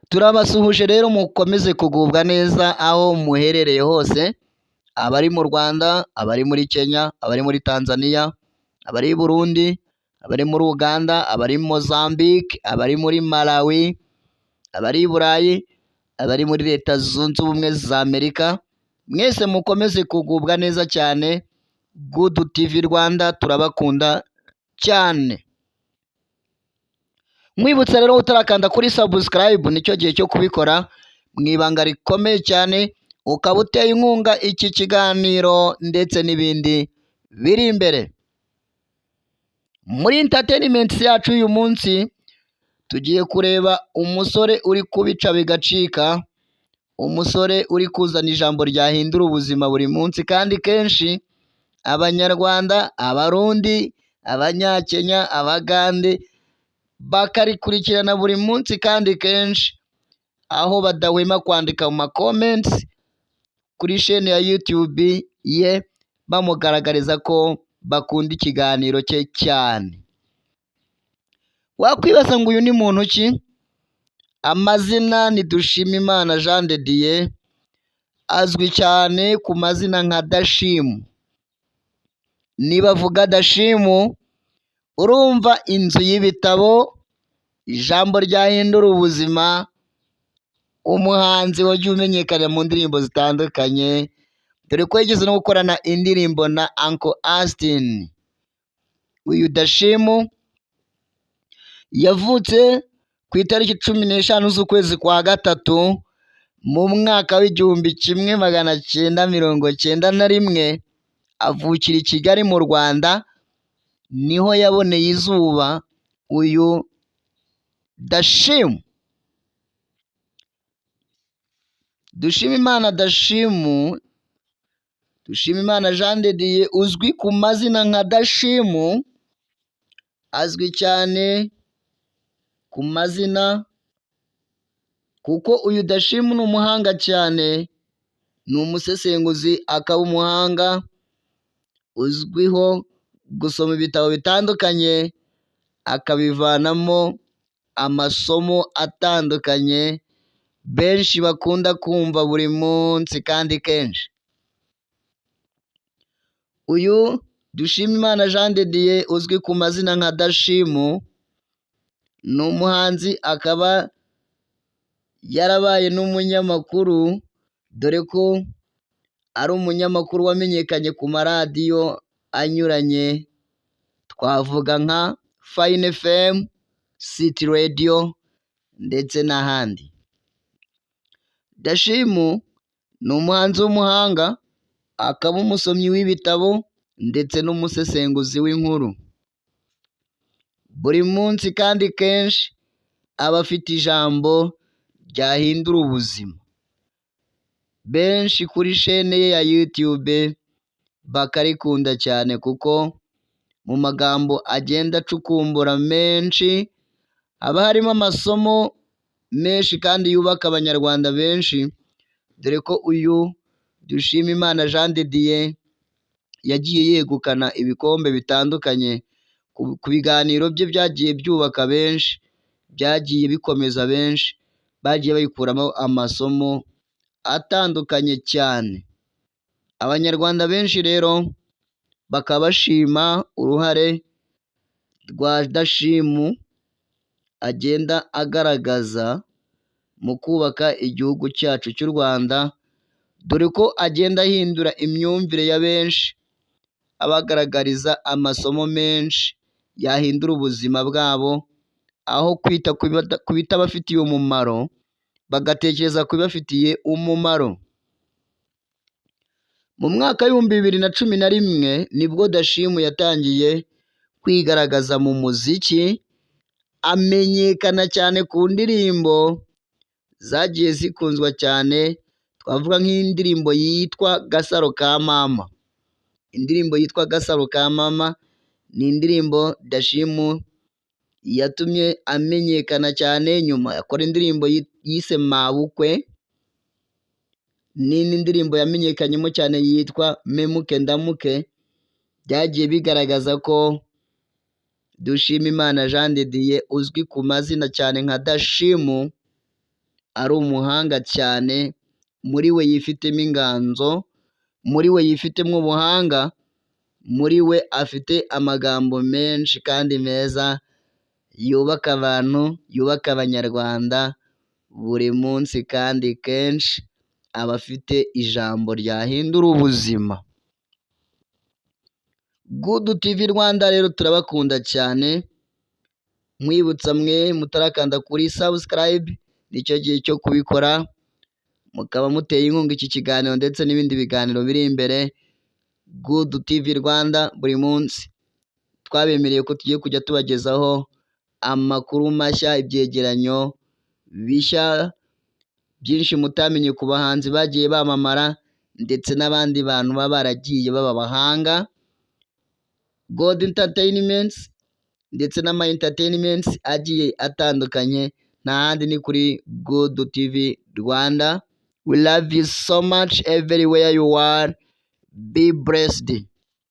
Turabasuhuje rero mukomeze kugubwa neza aho muherereye hose, abari mu Rwanda, abari muri Kenya, abari muri Tanzania, abari i Burundi, abari muri Uganda, abari Mozambique, abari muri Malawi, abari i Burayi, abari muri Leta Zunze Ubumwe za Amerika, mwese mukomeze kugubwa neza cyane, Good TV Rwanda turabakunda cyane. Mwibutsa rero utarakanda kuri subscribe nicyo gihe cyo kubikora mu ibanga rikomeye cyane, ukaba uteye inkunga iki kiganiro ndetse n'ibindi biri imbere. Muri entertainment yacu uyu munsi tugiye kureba umusore uri kubica bigacika, umusore uri kuzana ijambo ryahindura ubuzima buri munsi kandi kenshi Abanyarwanda, Abarundi, Abanyakenya, Abagande bakarikurikirana buri munsi kandi kenshi, aho badahwema kwandika mu comments kuri chaîne ya YouTube ye bamugaragariza ko bakunda ikiganiro cye cyane. Wakwibaza ngo uyu ni muntu ki? Amazina ni Dushimimana Jean de Dieu, azwi cyane ku mazina nka Dashimu. Nibavuga Dashimu urumva inzu y'ibitabo, ijambo ryahindura ubuzima, umuhanzi wagiye umenyekana mu ndirimbo zitandukanye, dore ko yigeze no gukorana indirimbo na Uncle Austin. Uyu Dashimu yavutse ku itariki 15 z'ukwezi kwa gatatu mu mwaka w'igihumbi kimwe magana cyenda mirongo cyenda na rimwe, avukira i Kigali mu Rwanda, niho yaboneye izuba uyu Dashimu. Dushimimana Dashimu, Dushimimana Jean de Dieu uzwi ku mazina nka Dashimu, azwi cyane ku mazina kuko uyu Dashimu ni umuhanga cyane, ni umusesenguzi akaba umuhanga, uzwiho gusoma ibitabo bitandukanye akabivanamo amasomo atandukanye benshi bakunda kumva buri munsi kandi kenshi. Uyu Dushimimana Jean de Dieu uzwi ku mazina nka Dashimu ni umuhanzi, akaba yarabaye n'umunyamakuru, dore ko ari umunyamakuru wamenyekanye ku maradiyo anyuranye, twavuga nka Fine FM, City Radio ndetse n'ahandi. Dashimu ni umuhanzi w'umuhanga, akaba umusomyi w'ibitabo ndetse n'umusesenguzi w'inkuru. Buri munsi kandi kenshi aba afite ijambo ryahindura ubuzima. Benshi kuri chaîne ye ya YouTube bakarikunda cyane kuko mu magambo agenda acukumbura menshi haba harimo amasomo menshi kandi yubaka Abanyarwanda benshi, dore ko uyu Dushimimana Jean de Dieu yagiye yegukana ibikombe bitandukanye ku biganiro bye, byagiye byubaka benshi, byagiye bikomeza benshi, bagiye bayikuramo amasomo atandukanye cyane. Abanyarwanda benshi rero bakaba bashima uruhare rwa Dashimu agenda agaragaza mu kubaka igihugu cyacu cy'u Rwanda, dore ko agenda ahindura imyumvire ya benshi, abagaragariza amasomo menshi yahindura ubuzima bwabo, aho kwita ku bitabafitiye umumaro bagatekereza ku bibafitiye umumaro. Mu mwaka w'ibihumbi 2011 nibwo Dashimu yatangiye kwigaragaza mu muziki, amenyekana cyane ku ndirimbo zagiye zikunzwa cyane, twavuga nk'indirimbo yitwa Gasaro ka Mama. Indirimbo yitwa Gasaro ka Mama ni indirimbo Dashimu yatumye amenyekana cyane, nyuma akora indirimbo yise Mabukwe, n'indi ndirimbo yamenyekanyemo cyane yitwa Memuke Ndamuke. Byagiye bigaragaza ko Dushimimana Jean de Dieu uzwi ku mazina cyane nka Dashimu ari umuhanga cyane, muri we yifitemo inganzo, muri we yifitemo ubuhanga, muri we afite amagambo menshi kandi meza yubaka abantu, yubaka Abanyarwanda buri munsi kandi kenshi aba afite ijambo ryahindura ubuzima. Good TV Rwanda rero turabakunda cyane, nkwibutsa mwe mutarakanda kuri subscribe, nicyo gihe cyo kubikora, mukaba muteye inkunga iki kiganiro ndetse n'ibindi biganiro biri imbere. Good TV Rwanda buri munsi twabemereye ko tugiye kujya tubagezaho amakuru mashya, ibyegeranyo bishya byinshi mutamenye ku bahanzi bagiye bamamara ndetse n'abandi bantu baba baragiye baba abahanga. God Entertainments ndetse n'ama entertainments agiye atandukanye, nta handi ni kuri Good TV Rwanda. We love you so much everywhere you are. Be blessed.